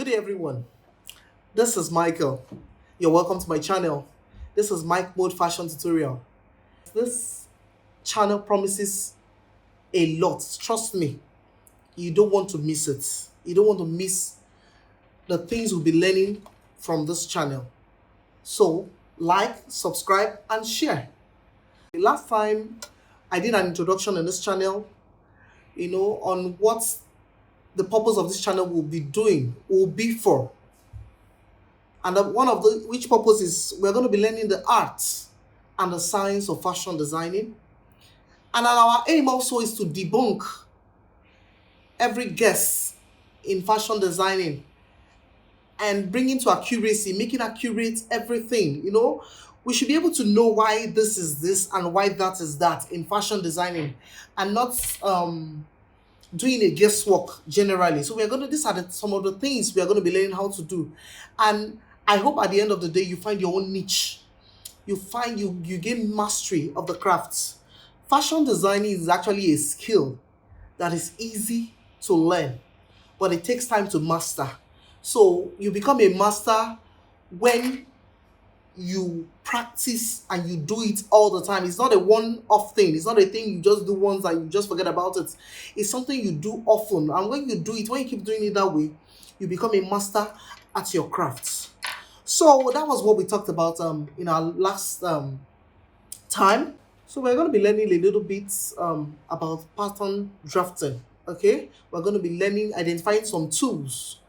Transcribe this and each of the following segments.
Good day, everyone. This is Michael. You're welcome to my channel. This is Mike Mode Fashion Tutorial. This channel promises a lot. Trust me, you don't want to miss it. You don't want to miss the things we'll be learning from this channel. So, like, subscribe, and share. Last time, I did an introduction on this channel, on what the purpose of this channel will be for. And one of which purpose is we're going to be learning the art and the science of fashion designing. And our aim also is to debunk every guess in fashion designing and bring into accuracy, making accurate everything. We should be able to know why this is this and why that is that in fashion designing, and not doing a guesswork generally. So these are some of the things we are going to be learning how to do. And I hope at the end of the day you find your own niche. You gain mastery of the crafts. Fashion designing is actually a skill that is easy to learn, but it takes time to master. So you become a master when you practice and you do it all the time. It's not a one-off thing. It's not a thing you just do once and you just forget about it. It's something you do often. And when you keep doing it that way, you become a master at your crafts. So that was what we talked about in our last time. So we're going to be learning a little bit about pattern drafting. Okay, we're going to be identifying some tools,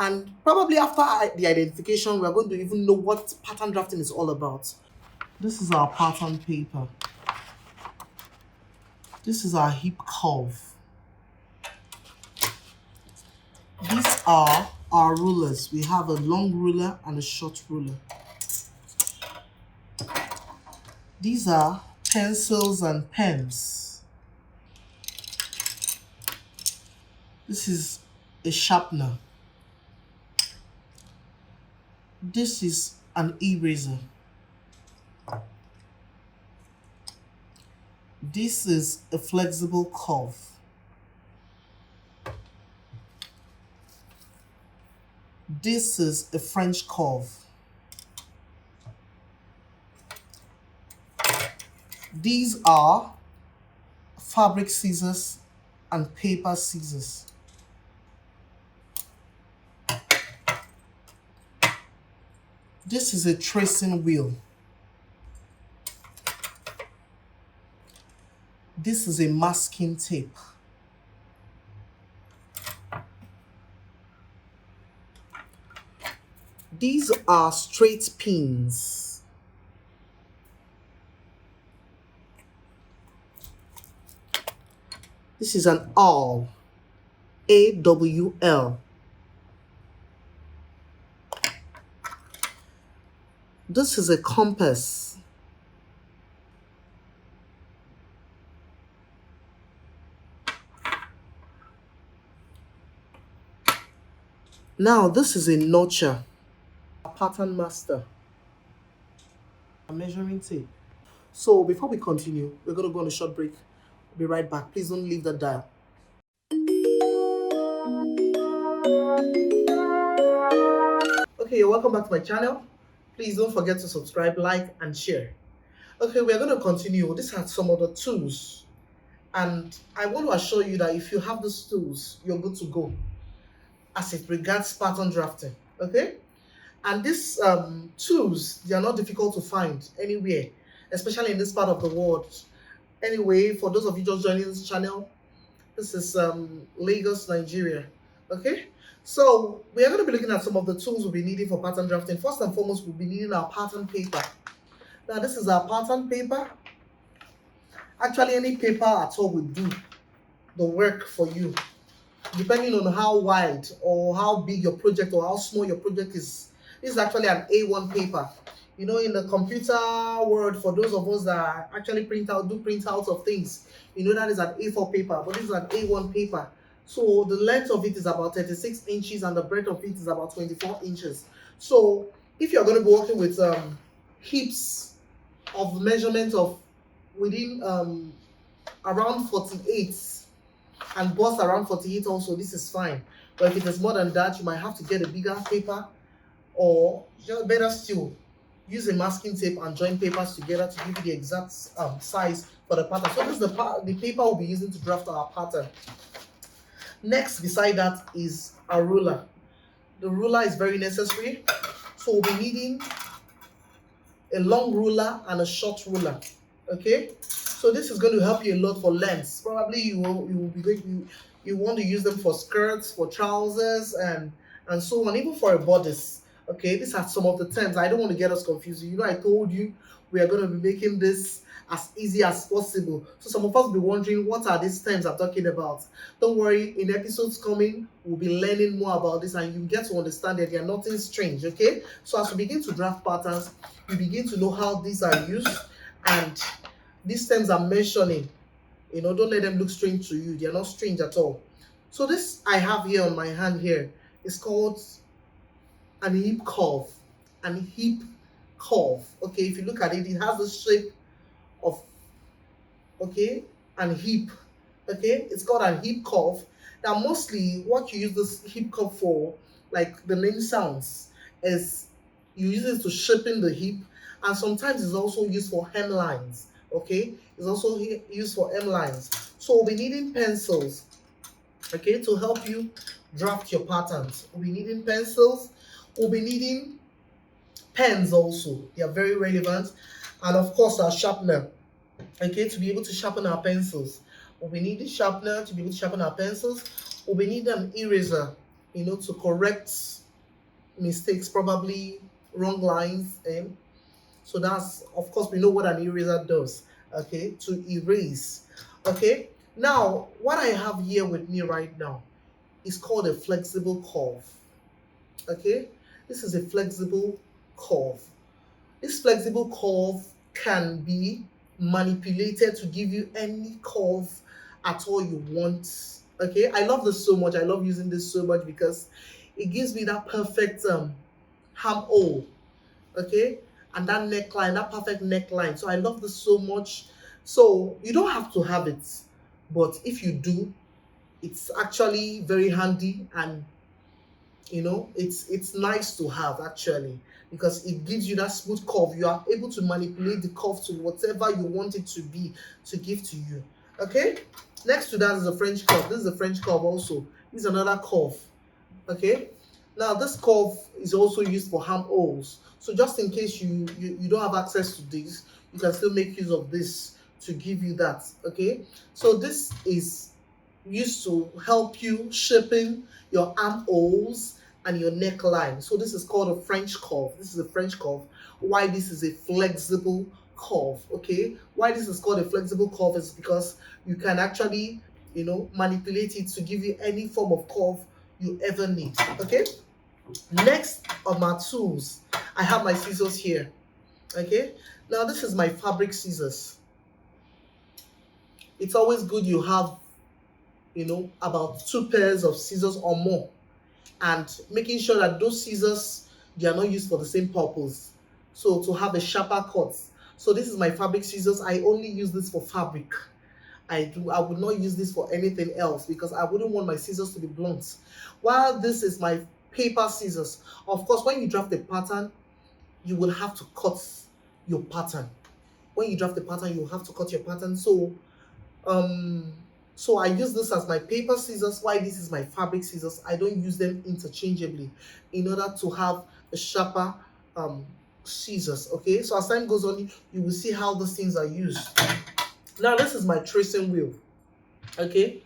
and probably after the identification, we're going to even know what pattern drafting is all about. This is our pattern paper. This is our hip curve. These are our rulers. We have a long ruler and a short ruler. These are pencils and pens. This is a sharpener. This is an eraser. This is a flexible curve. This is a French curve. These are fabric scissors and paper scissors. This is a tracing wheel. This is a masking tape. These are straight pins. This is an awl, AWL. This is a compass. Now this is a notcher, a pattern master, a measuring tape. So before we continue, we're going to go on a short break. Be right back. Please don't leave that dial. Okay, welcome back to my channel. Please don't forget to subscribe, like, and share. Okay, we're going to continue. These are some of the tools. And I want to assure you that if you have these tools, you're good to go as it regards pattern drafting. Okay? And these tools, they are not difficult to find anywhere, especially in this part of the world. Anyway, for those of you just joining this channel, this is Lagos, Nigeria. Okay? So we are going to be looking at some of the tools we'll be needing for pattern drafting. First and foremost, we'll be needing our pattern paper. Now, this is our pattern paper. Actually, any paper at all will do the work for you, depending on how wide or how big your project or how small your project is. This is actually an A1 paper. In the computer world, for those of us that actually do printouts of things, that is an A4 paper, but this is an A1 paper. So the length of it is about 36 inches and the breadth of it is about 24 inches. So if you're going to be working with hips of measurement of within around 48 and bust around 48 also, this is fine. But if it is more than that, you might have to get a bigger paper, or just better still, use a masking tape and join papers together to give you the exact size for the pattern. So this is the paper we'll be using to draft our pattern. Next, beside that, is a ruler. The ruler is very necessary. So we'll be needing a long ruler and a short ruler. Okay, so this is going to help you a lot for lengths. Probably you will be going, you want to use them for skirts, for trousers, and so on, even for a bodice. Okay, these are some of the terms. I don't want to get us confused. I told you we are going to be making this as easy as possible. So some of us will be wondering, what are these terms I'm talking about? Don't worry, in episodes coming, we'll be learning more about this, and you get to understand that they are nothing strange. Okay, so as we begin to draft patterns, you begin to know how these are used, and these terms I'm mentioning, don't let them look strange to you. They are not strange at all. So this I have here on my hand here is called an hip curve. An hip curve. Okay, if you look at it, it has the shape of, okay, an hip. Okay, it's called an hip curve. Now mostly what you use this hip curve for, like the name sounds, is you use it to shaping the hip, and sometimes it's also used for hemlines. Okay, it's also used for hemlines. So we'll be needing pencils, okay, to help you draft your patterns. We'll be needing pencils. We'll be needing pens also. They are very relevant, and of course our sharpener, okay, to be able to sharpen our pencils. We'll be needing sharpener to be able to sharpen our pencils. We'll be needing an eraser, to correct mistakes, probably wrong lines. So that's, of course, we know what an eraser does, okay, to erase. Okay, now what I have here with me right now is called a flexible curve. Okay, this is a flexible curve. This flexible curve can be manipulated to give you any curve at all you want. Okay, I love this so much. I love using this so much because it gives me that perfect armhole. Okay, and that neckline, that perfect neckline. So I love this so much. So you don't have to have it, but if you do, it's actually very handy, and it's nice to have actually, because it gives you that smooth curve. You are able to manipulate the curve to whatever you want it to be, to give to you. Okay, next to that is a French curve. This is a French curve also. This is another curve. Okay, now this curve is also used for armholes. So just in case you don't have access to this, you can still make use of this to give you that. Okay, so this is used to help you shaping your armholes and your neckline. So this is called a French curve. This is a French curve. Why this is a flexible curve? Okay, why this is called a flexible curve is because you can actually manipulate it to give you any form of curve you ever need. Okay, next on my tools, I have my scissors here. Okay, now this is my fabric scissors. It's always good you have about 2 pairs of scissors or more, and making sure that those scissors, they are not used for the same purpose, so to have a sharper cut. So this is my fabric scissors. I only use this for fabric. I would not use this for anything else because I wouldn't want my scissors to be blunt. While this is my paper scissors. Of course, when you draft a pattern, you will have to cut your pattern. When you draft the pattern, you will have to cut your pattern. So I use this as my paper scissors. Why this is my fabric scissors? I don't use them interchangeably in order to have a sharper scissors. Okay, so as time goes on, you will see how these things are used. Now this is my tracing wheel. Okay,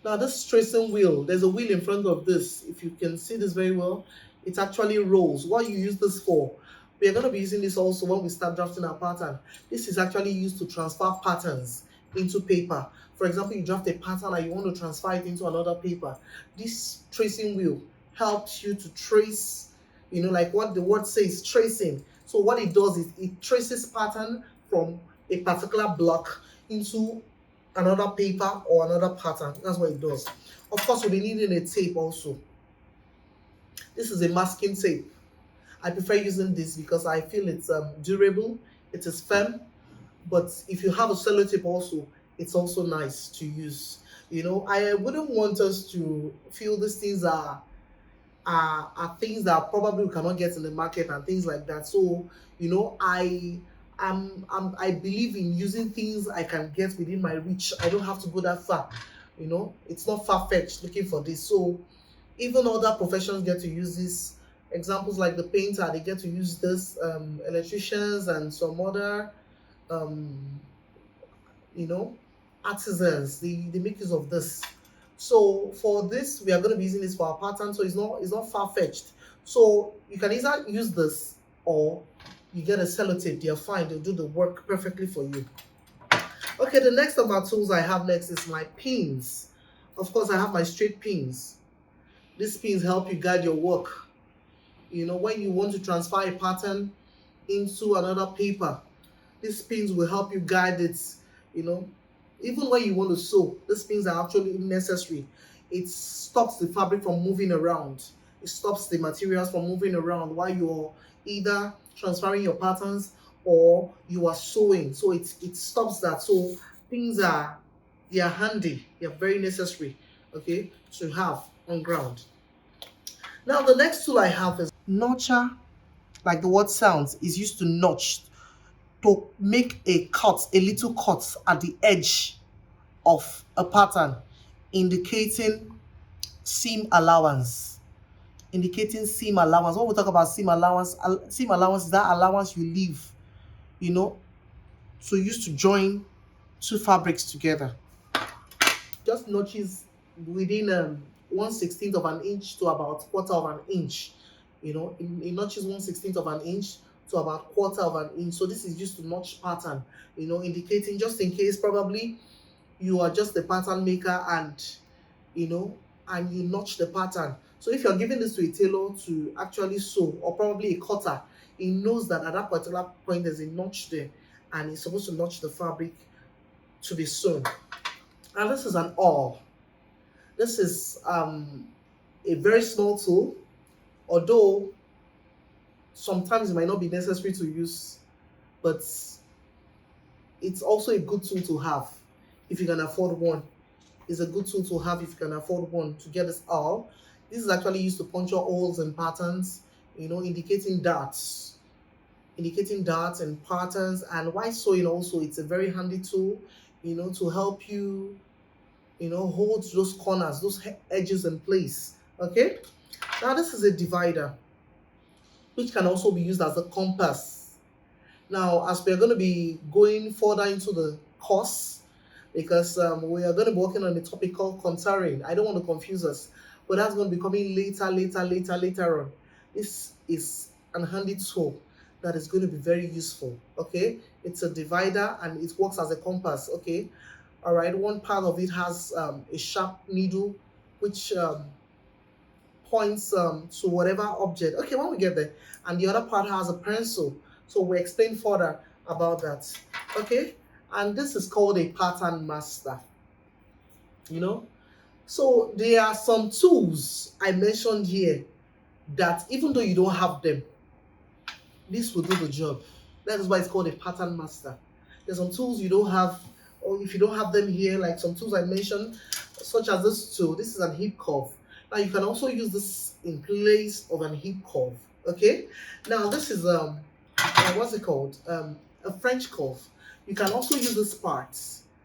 now this tracing wheel, there's a wheel in front of this. If you can see this very well, it actually rolls. What you use this for? We are going to be using this also when we start drafting our pattern. This is actually used to transfer patterns into paper. For example, you draft a pattern and you want to transfer it into another paper. This tracing wheel helps you to trace, like what the word says, tracing. So what it does is it traces pattern from a particular block into another paper or another pattern. That's what it does. Of course, we'll be needing a tape also. This is a masking tape. I prefer using this because I feel it's durable, it is firm, but if you have a sellotape also, it's also nice to use. I wouldn't want us to feel these things are things that probably we cannot get in the market and things like that. So, I believe in using things I can get within my reach. I don't have to go that far. It's not far fetched looking for this. So even other professions get to use this. Examples like the painter, they get to use this. Electricians and some other um, you know, artisans, they make use of this. So for this, we are going to be using this for our pattern. So it's not far fetched. So you can either use this or you get a sellotape. They're fine. They'll do the work perfectly for you. Okay, the next of our tools I have next is my pins. Of course, I have my straight pins. These pins help you guide your work. When you want to transfer a pattern into another paper, these pins will help you guide it. You know, even when you want to sew, these pins are actually necessary. It stops the fabric from moving around. It stops the materials from moving around while you're either transferring your patterns or you are sewing. So it stops that. So pins they are handy. They are very necessary. Okay, to have on ground. Now the next tool I have is notcher, like the word sounds, is used to notch to make a little cut at the edge of a pattern, indicating seam allowance. Indicating seam allowance. When we talk about seam allowance is that allowance you leave, you know, to use to join two fabrics together. Just notches within 1/16 of an inch to about quarter of an inch. It notches 1/16 of an inch to about quarter of an inch. So this is used to notch pattern, indicating just in case probably you are just a pattern maker you know and you notch the pattern. So if you're giving this to a tailor to actually sew, or probably a cutter, he knows that at that particular point there's a notch there and he's supposed to notch the fabric to be sewn. Now this is an awl. This is a very small tool, although sometimes it might not be necessary to use, but it's also a good tool to have if you can afford one. It's a good tool to have if you can afford one to get this awl. This is actually used to puncture holes and patterns, indicating darts and patterns. And while sewing also, it's a very handy tool, to help you, hold those corners, those edges in place. Okay. Now this is a divider, which can also be used as a compass. Now, as we are going to be going further into the course, because we are going to be working on a topic called contouring. I don't want to confuse us, but that's going to be coming later on. This is an handy tool that is going to be very useful. Okay, it's a divider and it works as a compass. Okay, all right. One part of it has a sharp needle, which points to whatever object. Okay, when we get there, and the other part has a pencil. So we explain further about that. Okay, and this is called a pattern master. You know, so there are some tools I mentioned here that even though you don't have them, this will do the job. That is why it's called a pattern master. There's some tools you don't have, or if you don't have them here, like some tools I mentioned, such as this tool. This is an hip curve. Now you can also use this in place of an hip curve. Okay. Now this is what's it called? A French curve. You can also use this part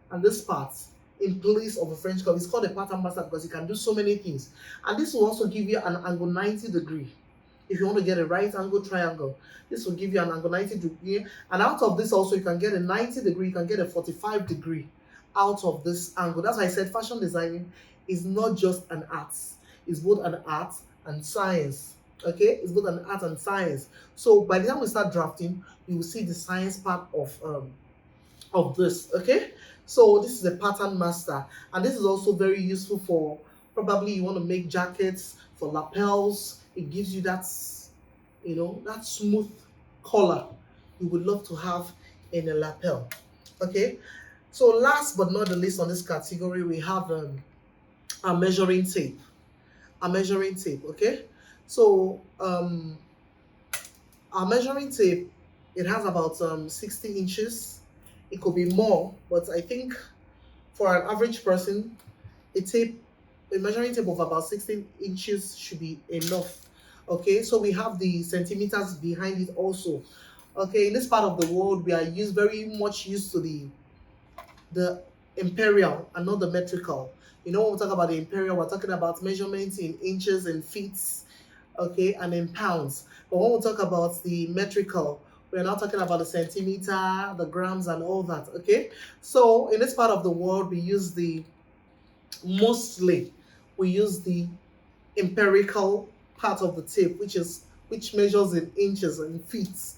and this part in place of a French curve. It's called a pattern master because you can do so many things. And this will also give you an angle 90 degree. If you want to get a right angle triangle, this will give you an angle 90 degree. And out of this also, you can get a 90 degree, you can get a 45 degree out of this angle. That's why I said fashion designing is not just an art. It's both an art and science. Okay, it's both an art and science. So by the time we start drafting, you will see the science part of this. Okay, so this is a pattern master, and this is also very useful for probably you want to make jackets for lapels. It gives you that that smooth color you would love to have in a lapel. Okay, so last but not the least on this category, we have a measuring tape. A measuring tape. Okay, so our measuring tape, it has about 60 inches. It could be more, but I think for an average person, a tape, a measuring tape of about 16 inches should be enough. Okay, so we have the centimeters behind it also. Okay, in this part of the world, we are very much used to the imperial and not the metrical. You know, when we talk about the imperial, we're talking about measurements in inches and feet, okay, and in pounds. But when we talk about the metrical, we're now talking about the centimeter, the grams, and all that, okay? So in this part of the world, mostly, we use the empirical part of the tape, which measures in inches and feet,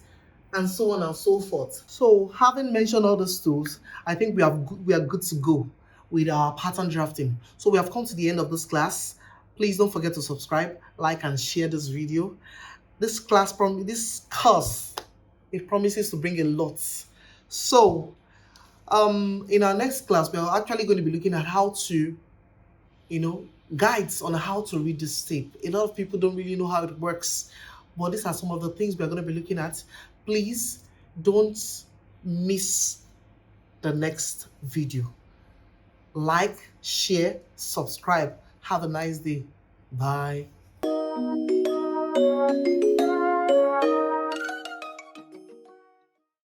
and so on and so forth. So, having mentioned all these tools, I think we are good to go with our pattern drafting. So, we have come to the end of this class. Please don't forget to subscribe, like, and share this video. This course, it promises to bring a lot. So, in our next class, we are actually going to be looking at how to, you know, guides on how to read this tape. A lot of people don't really know how it works, but these are some of the things we're going to be looking at. Please don't miss the next video. Like, share, subscribe. Have a nice day. Bye.